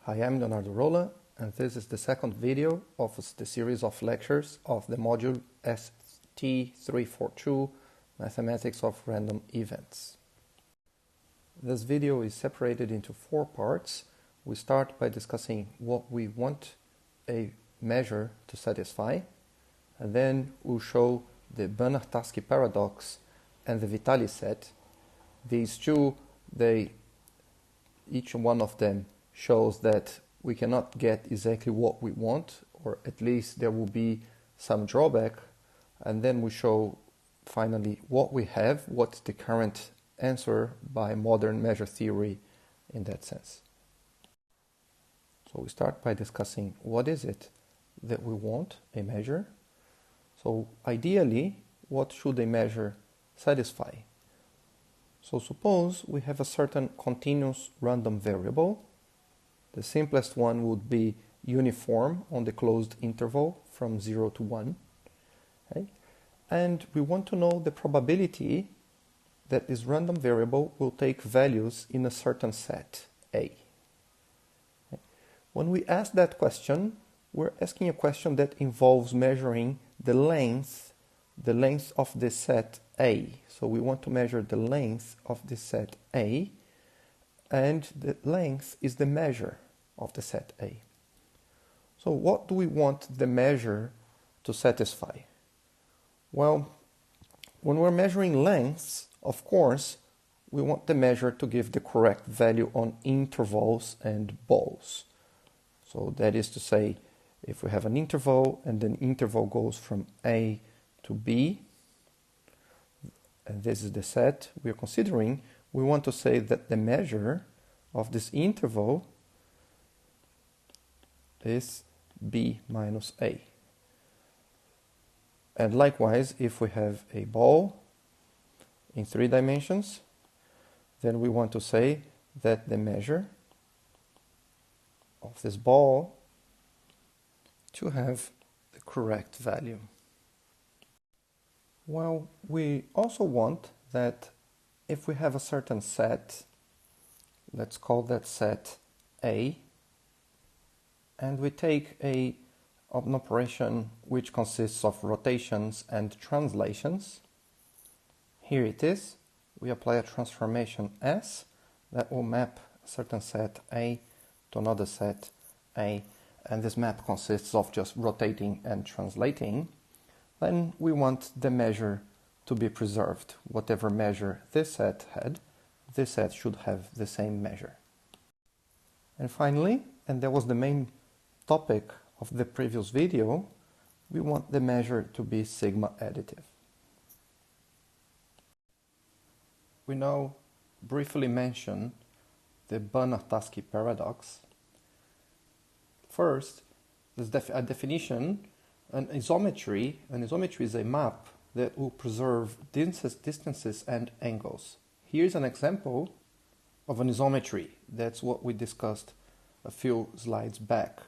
Hi, I'm Leonardo Rolla, and this is the second video of the series of lectures of the module ST342, Mathematics of Random Events. This video is separated into 4 parts. We start by discussing what we want a measure to satisfy, and then we'll show the Banatoski Paradox and the Vitali set. These two, each one of them shows that we cannot get exactly what we want, or at least there will be some drawback, and then we show finally what we have, what's the current answer by modern measure theory in that sense. So we start by discussing what is it that we want a measure. So ideally, what should a measure satisfy? So suppose we have a certain continuous random variable. The simplest one would be uniform on the closed interval from 0 to 1. Okay? And we want to know the probability that this random variable will take values in a certain set A. Okay? When we ask that question, we're asking a question that involves measuring the length of the set A. So we want to measure the length of the set A, and the length is the measure of the set A. So what do we want the measure to satisfy? Well, when we're measuring lengths, of course, we want the measure to give the correct value on intervals and balls. So that is to say, if we have an interval and an interval goes from A to B, and this is the set we are considering, we want to say that the measure of this interval is B minus A. And likewise, if we have a ball in 3 dimensions, then we want to say that the measure of this ball to have the correct value. Well, we also want that if we have a certain set, let's call that set A, and we take an operation which consists of rotations and translations. Here it is. We apply a transformation S that will map a certain set A to another set A, and this map consists of just rotating and translating. Then we want the measure to be preserved. Whatever measure this set had, this set should have the same measure. And finally, and that was the main topic of the previous video, we want the measure to be sigma additive. We now briefly mention the Banatoski Paradox. First, there's a definition. An isometry is a map that will preserve distances and angles. Here's an example of an isometry. That's what we discussed a few slides back.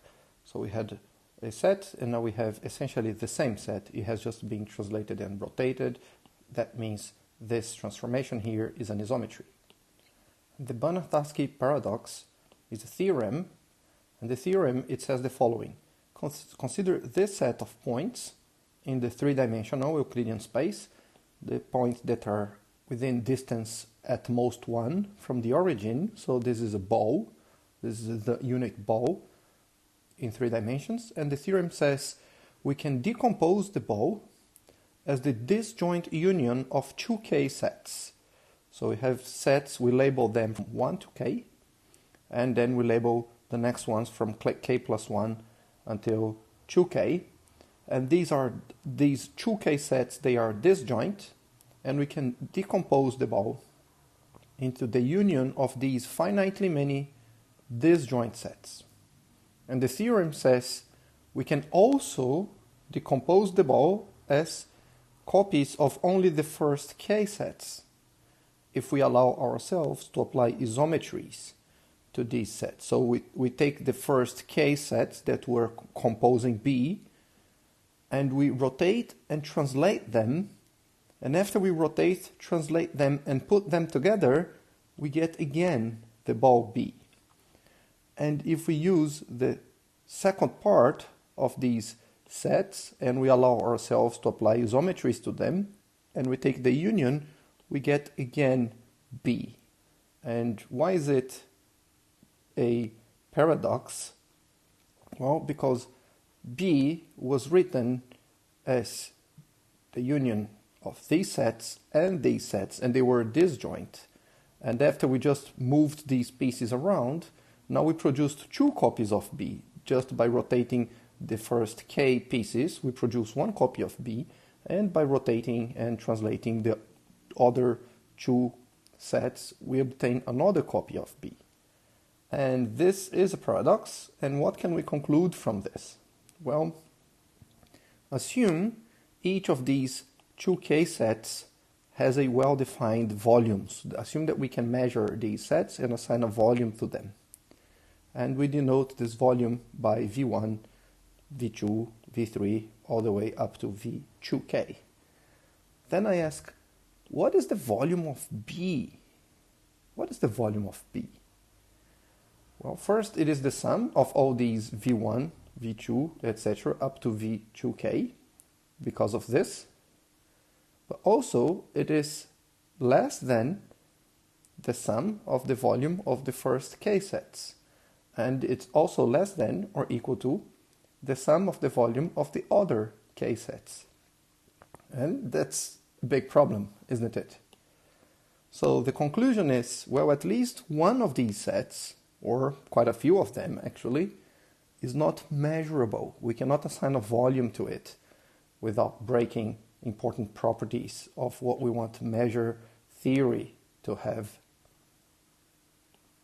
So we had a set, and now we have essentially the same set. It has just been translated and rotated. That means this transformation here is an isometry. The Banatoski Paradox is a theorem, and the theorem, it says the following. Consider this set of points in the 3-dimensional Euclidean space, the points that are within distance at most 1 from the origin. So this is a ball. This is the unit ball in 3 dimensions. And the theorem says we can decompose the ball as the disjoint union of 2k sets. So we have sets, we label them from 1 to k, and then we label the next ones from k plus 1 until 2k, and these 2k sets, they are disjoint, and we can decompose the ball into the union of these finitely many disjoint sets. And the theorem says we can also decompose the ball as copies of only the first k sets if we allow ourselves to apply isometries to these sets. So we take the first k sets that were composing B, and we rotate and translate them, and after we rotate, translate them, and put them together, we get again the ball B. And if we use the second part of these sets and we allow ourselves to apply isometries to them, and we take the union, we get again B. And why is it a paradox? Well, because B was written as the union of these sets, and they were disjoint. And after we just moved these pieces around, now we produced two copies of B. Just by rotating the first K pieces, we produce one copy of B, and by rotating and translating the other two sets, we obtain another copy of B. And this is a paradox, and what can we conclude from this? Well, assume each of these two K sets has a well-defined volume. So assume that we can measure these sets and assign a volume to them. And we denote this volume by V1, V2, V3, all the way up to V2K. Then I ask, what is the volume of B? What is the volume of B? Well, first it is the sum of all these V1, V2, etc. up to V2K because of this. But also it is less than the sum of the volume of the first K sets. And it's also less than or equal to the sum of the volume of the other K sets. And that's a big problem, isn't it? So the conclusion is, well, at least one of these sets, or quite a few of them actually, is not measurable. We cannot assign a volume to it without breaking important properties of what we want to measure theory to have